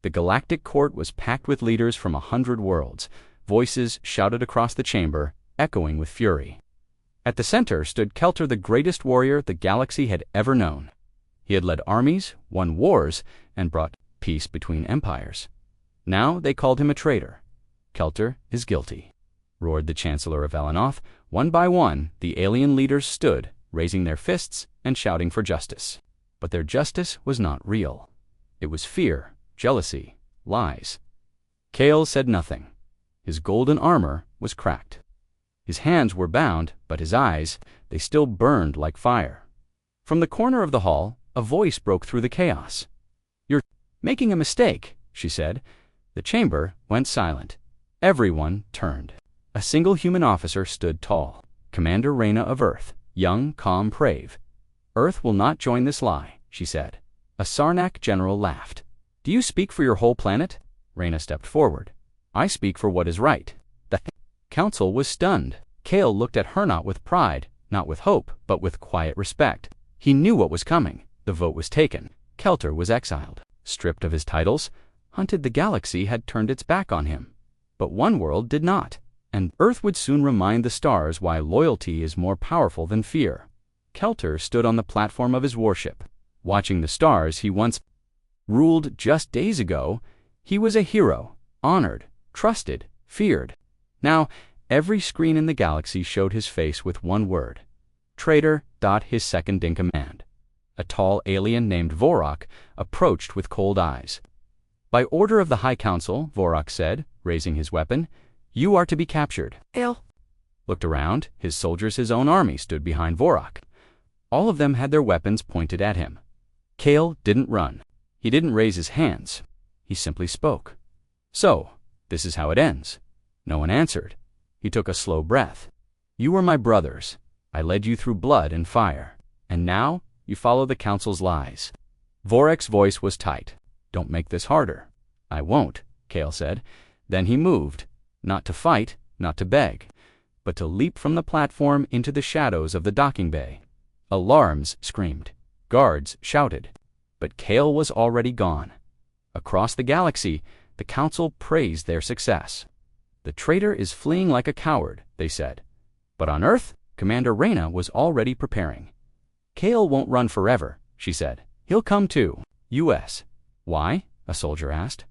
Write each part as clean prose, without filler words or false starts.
The galactic court was packed with leaders from 100 worlds. Voices shouted across the chamber, echoing with fury. At the center stood Kelter, the greatest warrior the galaxy had ever known. He had led armies, won wars, and brought peace between empires. Now they called him a traitor. Kelter is guilty, roared the Chancellor of Elenoth. One by one, the alien leaders stood, raising their fists and shouting for justice. But their justice was not real. It was fear, jealousy, lies. Kale said nothing. His golden armor was cracked. His hands were bound, but his eyes, they still burned like fire. From the corner of the hall, a voice broke through the chaos. "You're making a mistake," she said. The chamber went silent. Everyone turned. A single human officer stood tall. Commander Reyna of Earth, young, calm, brave. "Earth will not join this lie," she said. A Sarnak general laughed. "Do you speak for your whole planet?" Reyna stepped forward. "I speak for what is right." The council was stunned. Kale looked at her not with pride, not with hope, but with quiet respect. He knew what was coming. The vote was taken. Kelter was exiled, stripped of his titles. Hunted, the galaxy had turned its back on him. But one world did not, and Earth would soon remind the stars why loyalty is more powerful than fear. Kelter stood on the platform of his warship, watching the stars he once ruled. Just days ago, he was a hero, honored, trusted, feared. Now, every screen in the galaxy showed his face with one word: traitor. His second in command, a tall alien named Vorak, approached with cold eyes. "By order of the High Council," Vorak said, raising his weapon, "you are to be captured." Kale looked around. His soldiers, his own army, stood behind Vorak. All of them had their weapons pointed at him. Kale didn't run. He didn't raise his hands. He simply spoke. "So, this is how it ends." No one answered. He took a slow breath. "You were my brothers. I led you through blood and fire. And now, you follow the Council's lies." Vorak's voice was tight. "Don't make this harder." "I won't," Kale said. Then he moved, not to fight, not to beg, but to leap from the platform into the shadows of the docking bay. Alarms screamed. Guards shouted. But Kale was already gone. Across the galaxy, the Council praised their success. "The traitor is fleeing like a coward," they said. But on Earth, Commander Reyna was already preparing. "Kale won't run forever," she said. "He'll come to U.S." "Why?" a soldier asked.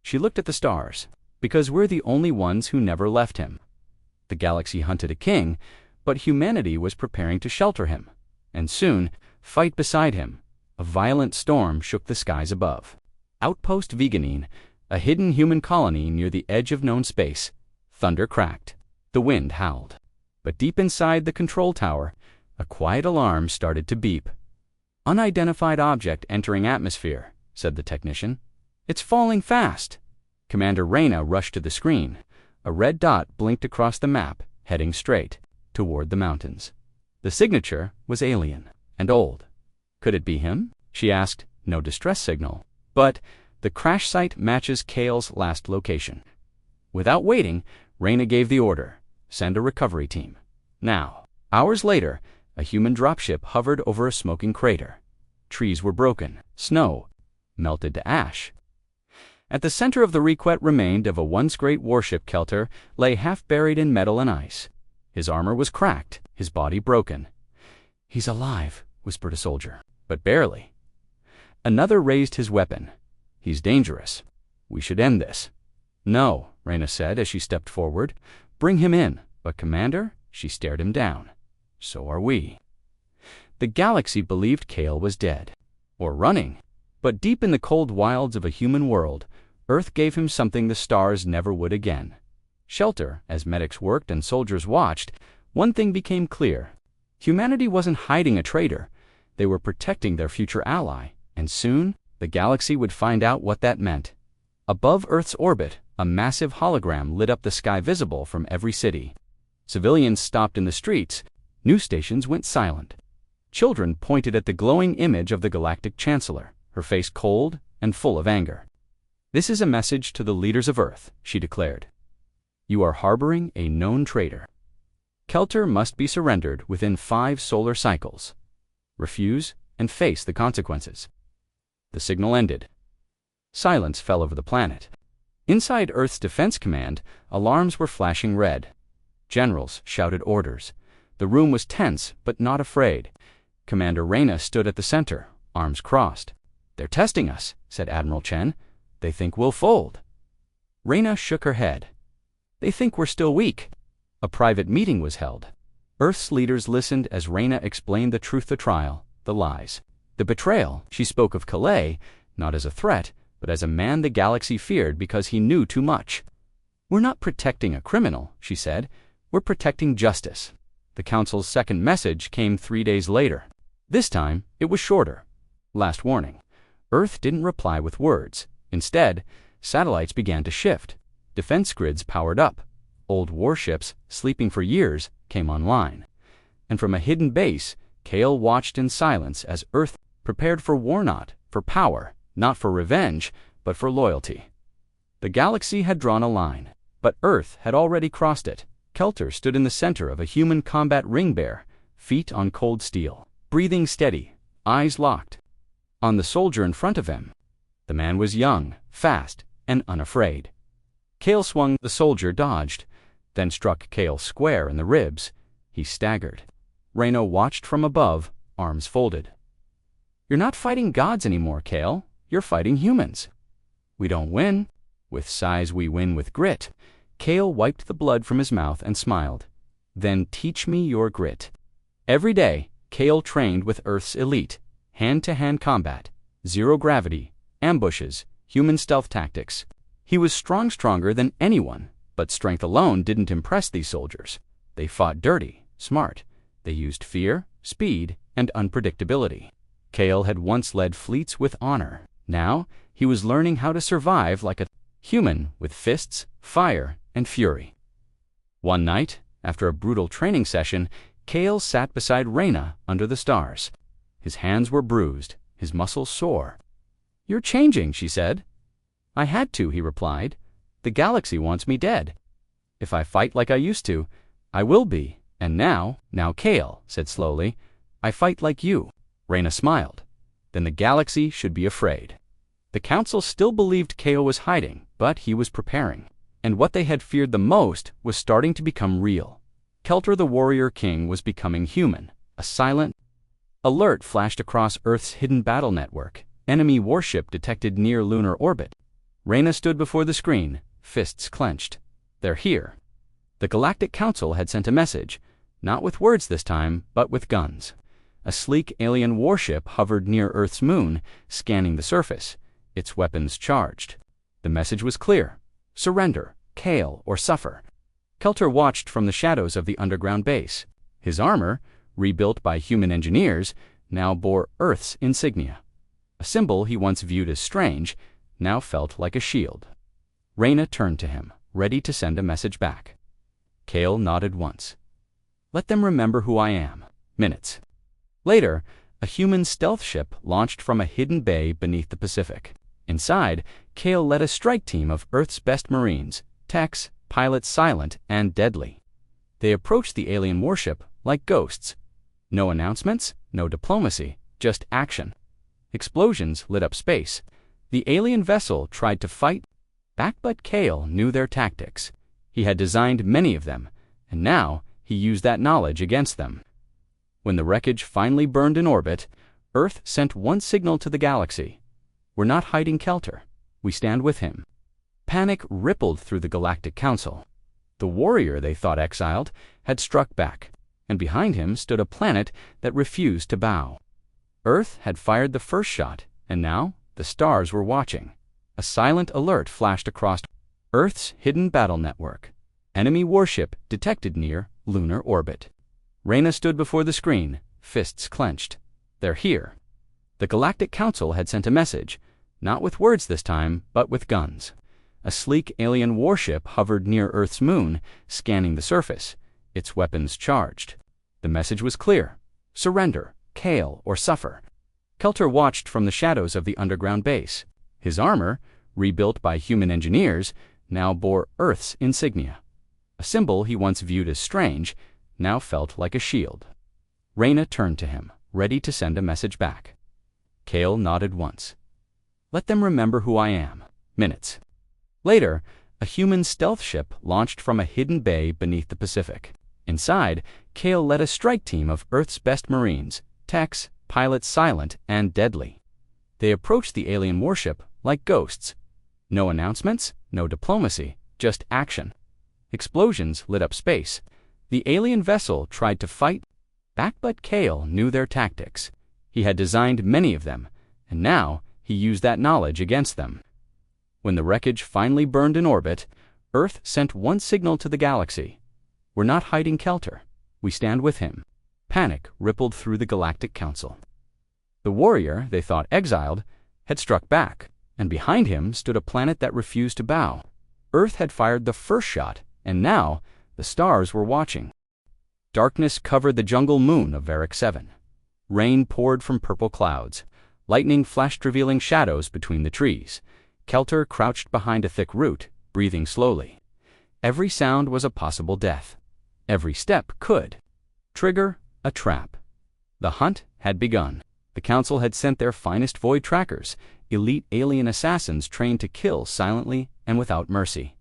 She looked at the stars. "Because we're the only ones who never left him." The galaxy hunted a king, but humanity was preparing to shelter him. And soon, fight beside him. A violent storm shook the skies above. Outpost Veganine, a hidden human colony near the edge of known space. Thunder cracked. The wind howled. But deep inside the control tower, a quiet alarm started to beep. "Unidentified object entering atmosphere," said the technician. "It's falling fast." Commander Reyna rushed to the screen. A red dot blinked across the map, heading straight toward the mountains. The signature was alien and old. Could it be him? She asked. No distress signal. But the crash site matches Kale's last location. Without waiting, Reyna gave the order: send a recovery team. Now. Hours later, a human dropship hovered over a smoking crater. Trees were broken. Snow melted to ash. At the center of the requete remained of a once great warship, Kelter lay half buried in metal and ice. His armor was cracked, his body broken. "He's alive," whispered a soldier, "but barely." Another raised his weapon. "He's dangerous. We should end this." "No," Reyna said as she stepped forward. "Bring him in." "But Commander," she stared him down. "So are we." The galaxy believed Kale was dead. Or running. But deep in the cold wilds of a human world, Earth gave him something the stars never would again. Shelter. As medics worked and soldiers watched, one thing became clear. Humanity wasn't hiding a traitor. They were protecting their future ally. And soon, the galaxy would find out what that meant. Above Earth's orbit, a massive hologram lit up the sky, visible from every city. Civilians stopped in the streets. News stations went silent. Children pointed at the glowing image of the Galactic Chancellor, her face cold and full of anger. "This is a message to the leaders of Earth," she declared. "You are harboring a known traitor. Kelter must be surrendered within 5 solar cycles. Refuse and face the consequences." The signal ended. Silence fell over the planet. Inside Earth's Defense Command, alarms were flashing red. Generals shouted orders. The room was tense, but not afraid. Commander Reyna stood at the center, arms crossed. "They're testing us," said Admiral Chen. "They think we'll fold." Reyna shook her head. "They think we're still weak." A private meeting was held. Earth's leaders listened as Reyna explained the truth, the trial, the lies, the betrayal. She spoke of Calais, not as a threat, but as a man the galaxy feared because he knew too much. "We're not protecting a criminal," she said. "We're protecting justice." The Council's second message came 3 days later. This time, it was shorter. Last warning. Earth didn't reply with words. Instead, satellites began to shift. Defense grids powered up. Old warships, sleeping for years, came online. And from a hidden base, Kale watched in silence as Earth prepared for war, not for power, not for revenge, but for loyalty. The galaxy had drawn a line, but Earth had already crossed it. Kelter stood in the center of a human combat ring bear, feet on cold steel, breathing steady, eyes locked on the soldier in front of him. The man was young, fast, and unafraid. Kale swung, the soldier dodged, then struck Kale square in the ribs. He staggered. Reyna watched from above, arms folded. "You're not fighting gods anymore, Kale. You're fighting humans." "We don't win. With size we win with grit." Kale wiped the blood from his mouth and smiled. "Then teach me your grit." Every day, Kale trained with Earth's elite, hand-to-hand combat, zero gravity, ambushes, human stealth tactics. He was stronger than anyone, but strength alone didn't impress these soldiers. They fought dirty, smart. They used fear, speed, and unpredictability. Kale had once led fleets with honor. Now, he was learning how to survive like a human with fists, fire, and fury. One night, after a brutal training session, Kale sat beside Reyna under the stars. His hands were bruised, his muscles sore. "You're changing," she said. "I had to," he replied. "The galaxy wants me dead. If I fight like I used to, I will be. And now, Kale said slowly, I fight like you." Reyna smiled. "Then the galaxy should be afraid." The Council still believed Kale was hiding, but he was preparing. And what they had feared the most was starting to become real. Kelter the Warrior King was becoming human. A silent alert flashed across Earth's hidden battle network. Enemy warship detected near lunar orbit. Reyna stood before the screen, fists clenched. "They're here." The Galactic Council had sent a message, not with words this time, but with guns. A sleek alien warship hovered near Earth's moon, scanning the surface, its weapons charged. The message was clear: surrender, Kale, or suffer. Kelter watched from the shadows of the underground base. His armor, rebuilt by human engineers, now bore Earth's insignia. A symbol he once viewed as strange, now felt like a shield. Reyna turned to him, ready to send a message back. Kale nodded once. "Let them remember who I am." Minutes later, a human stealth ship launched from a hidden bay beneath the Pacific. Inside, Kale led a strike team of Earth's best Marines, techs, pilots silent and deadly. They approached the alien warship like ghosts. No announcements, no diplomacy, just action. Explosions lit up space. The alien vessel tried to fight back, but Kale knew their tactics. He had designed many of them, and now he used that knowledge against them. When the wreckage finally burned in orbit, Earth sent one signal to the galaxy: "We're not hiding Kelter. We stand with him." Panic rippled through the Galactic Council. The warrior they thought exiled had struck back, and behind him stood a planet that refused to bow. Earth had fired the first shot, and now the stars were watching. A silent alert flashed across Earth's hidden battle network. Enemy warship detected near lunar orbit. Reyna stood before the screen, fists clenched. "They're here." The Galactic Council had sent a message, not with words this time, but with guns. A sleek alien warship hovered near Earth's moon, scanning the surface, its weapons charged. The message was clear: surrender, Kale, or suffer. Kelter watched from the shadows of the underground base. His armor, rebuilt by human engineers, now bore Earth's insignia. A symbol he once viewed as strange, now felt like a shield. Reyna turned to him, ready to send a message back. Kale nodded once. Let them remember who I am. Minutes. Later, a human stealth ship launched from a hidden bay beneath the Pacific. Inside, Kale led a strike team of Earth's best Marines, techs, pilots silent and deadly. They approached the alien warship like ghosts. No announcements, no diplomacy, just action. Explosions lit up space. The alien vessel tried to fight back, but Kale knew their tactics. He had designed many of them, and now he used that knowledge against them. When the wreckage finally burned in orbit, Earth sent one signal to the galaxy. We're not hiding Kelter. We stand with him. Panic rippled through the Galactic Council. The warrior, they thought exiled, had struck back, and behind him stood a planet that refused to bow. Earth had fired the first shot, and now the stars were watching. Darkness covered the jungle moon of Varric 7. Rain poured from purple clouds. Lightning flashed, revealing shadows between the trees. Kelter crouched behind a thick root, breathing slowly. Every sound was a possible death. Every step could trigger a trap. The hunt had begun. The Council had sent their finest void trackers, elite alien assassins trained to kill silently and without mercy.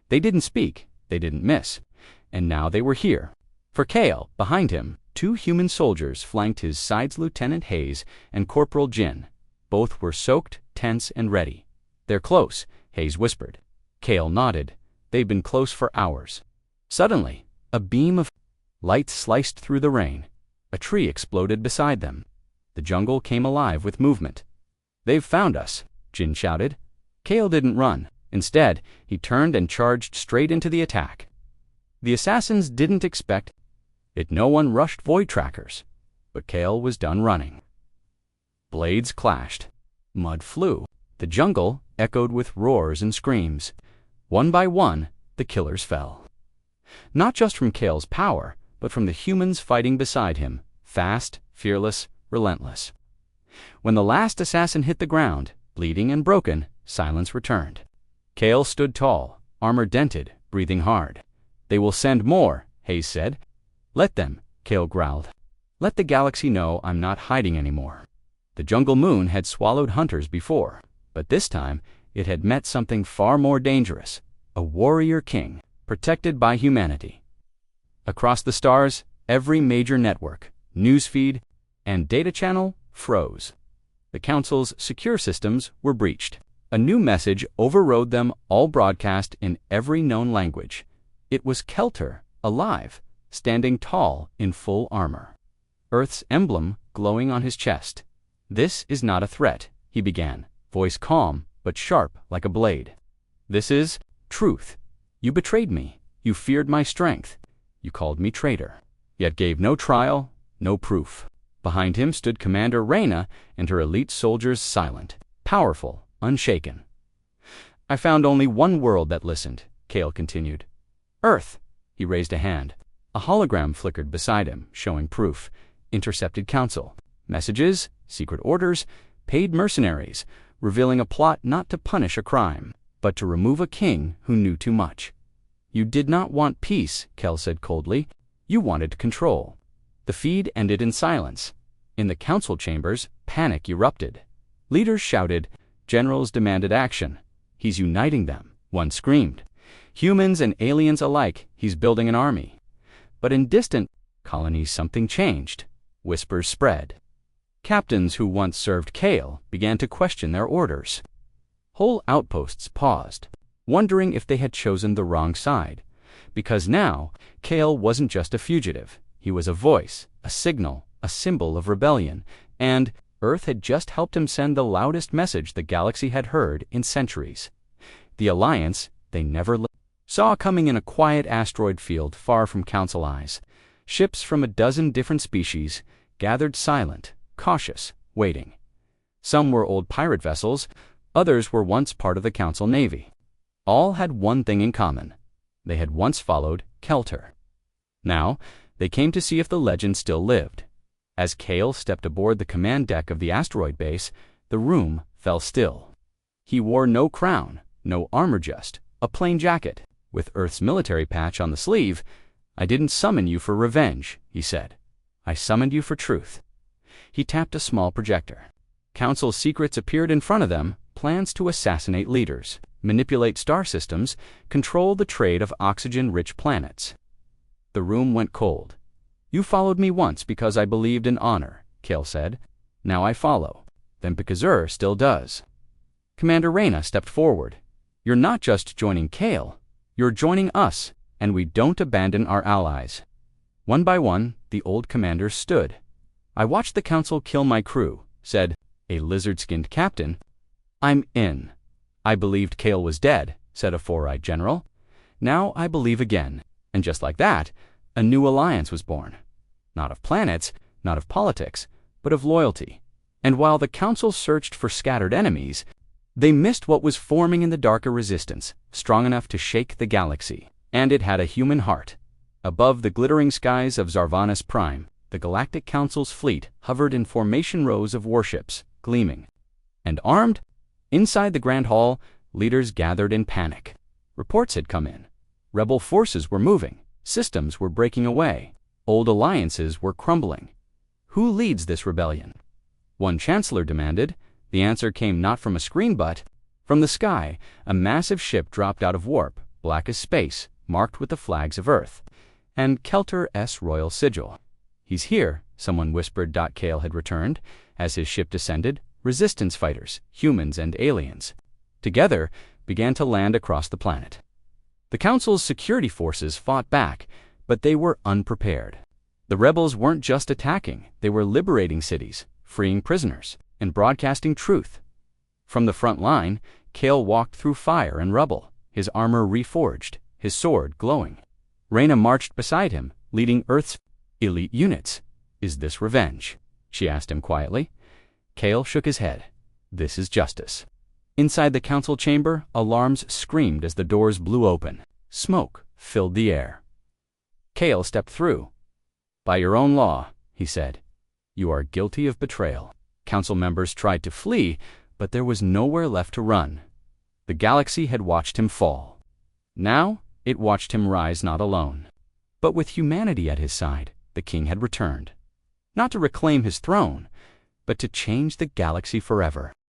They didn't speak, they didn't miss, and now they were here. For Kale, behind him, 2 human soldiers flanked his sides, Lieutenant Hayes and Corporal Jin. Both were soaked, tense, and ready. They're close, Hayes whispered. Kale nodded. They'd been close for hours. Suddenly, a beam of light sliced through the rain. A tree exploded beside them. The jungle came alive with movement. They've found us, Jin shouted. Kale didn't run. Instead, he turned and charged straight into the attack. The assassins didn't expect it. No one rushed void trackers, but Kale was done running. Blades clashed. Mud flew. The jungle echoed with roars and screams. One by one, the killers fell. Not just from Kale's power, but from the humans fighting beside him, fast, fearless, relentless. When the last assassin hit the ground, bleeding and broken, silence returned. Kale stood tall, armor dented, breathing hard. They will send more, Hayes said. Let them, Kale growled. Let the galaxy know I'm not hiding anymore. The jungle moon had swallowed hunters before, but this time it had met something far more dangerous, a warrior king, protected by humanity. Across the stars, every major network, newsfeed, and data channel froze. The Council's secure systems were breached. A new message overrode them, all broadcast in every known language. It was Kelter, alive, standing tall in full armor. Earth's emblem glowing on his chest. This is not a threat, he began, voice calm but sharp like a blade. This is truth. You betrayed me. You feared my strength. You called me traitor, yet gave no trial, no proof. Behind him stood Commander Reyna and her elite soldiers, silent, powerful, unshaken. I found only one world that listened, Kale continued. Earth. He raised a hand. A hologram flickered beside him, showing proof. Intercepted Council. Messages, secret orders, paid mercenaries, revealing a plot not to punish a crime, but to remove a king who knew too much. You did not want peace, Kel said coldly. You wanted control. The feed ended in silence. In the council chambers, panic erupted. Leaders shouted. Generals demanded action. He's uniting them, one screamed. Humans and aliens alike, he's building an army. But in distant colonies something changed. Whispers spread. Captains who once served Kale began to question their orders. Whole outposts paused, wondering if they had chosen the wrong side. Because now, Kale wasn't just a fugitive. He was a voice, a signal, a symbol of rebellion, and Earth had just helped him send the loudest message the galaxy had heard in centuries. The alliance they never saw coming in a quiet asteroid field far from Council eyes. Ships from a dozen different species gathered silent, cautious, waiting. Some were old pirate vessels, others were once part of the Council Navy. All had one thing in common. They had once followed Kelter. Now, they came to see if the legend still lived. As Kale stepped aboard the command deck of the asteroid base, the room fell still. He wore no crown, no armor, just a plain jacket, with Earth's military patch on the sleeve. I didn't summon you for revenge, he said. I summoned you for truth. He tapped a small projector. Council secrets appeared in front of them, plans to assassinate leaders, manipulate star systems, control the trade of oxygen-rich planets. The room went cold. "You followed me once because I believed in honor," Kale said. "Now I follow. Then Bekazur still does." Commander Reyna stepped forward. "You're not just joining Kale. You're joining us, and we don't abandon our allies." One by one, the old commanders stood. "I watched the council kill my crew," said a lizard-skinned captain. "I'm in." "I believed Kale was dead," said a four-eyed general. "Now I believe again." And just like that, a new alliance was born. Not of planets, not of politics, but of loyalty. And while the council searched for scattered enemies, they missed what was forming in the darker resistance, strong enough to shake the galaxy. And it had a human heart. Above the glittering skies of Zarvanus Prime, the Galactic Council's fleet hovered in formation rows of warships, gleaming. And armed? Inside the Grand Hall, leaders gathered in panic. Reports had come in. Rebel forces were moving. Systems were breaking away. Old alliances were crumbling. Who leads this rebellion? One chancellor demanded. The answer came not from a screen but from the sky. A massive ship dropped out of warp, black as space, marked with the flags of Earth, and Kelter's royal sigil. "He's here," someone whispered. Kale had returned. As his ship descended, resistance fighters, humans and aliens, together began to land across the planet. The Council's security forces fought back, but they were unprepared. The rebels weren't just attacking, they were liberating cities, freeing prisoners, and broadcasting truth. From the front line, Kale walked through fire and rubble, his armor reforged, his sword glowing. Reyna marched beside him, leading Earth's elite units. "Is this revenge?" she asked him quietly. Kale shook his head. "This is justice." Inside the council chamber, alarms screamed as the doors blew open. Smoke filled the air. Kale stepped through. "By your own law," he said, "you are guilty of betrayal." Council members tried to flee, but there was nowhere left to run. The galaxy had watched him fall. Now it watched him rise not alone. But with humanity at his side, the king had returned. Not to reclaim his throne, but to change the galaxy forever.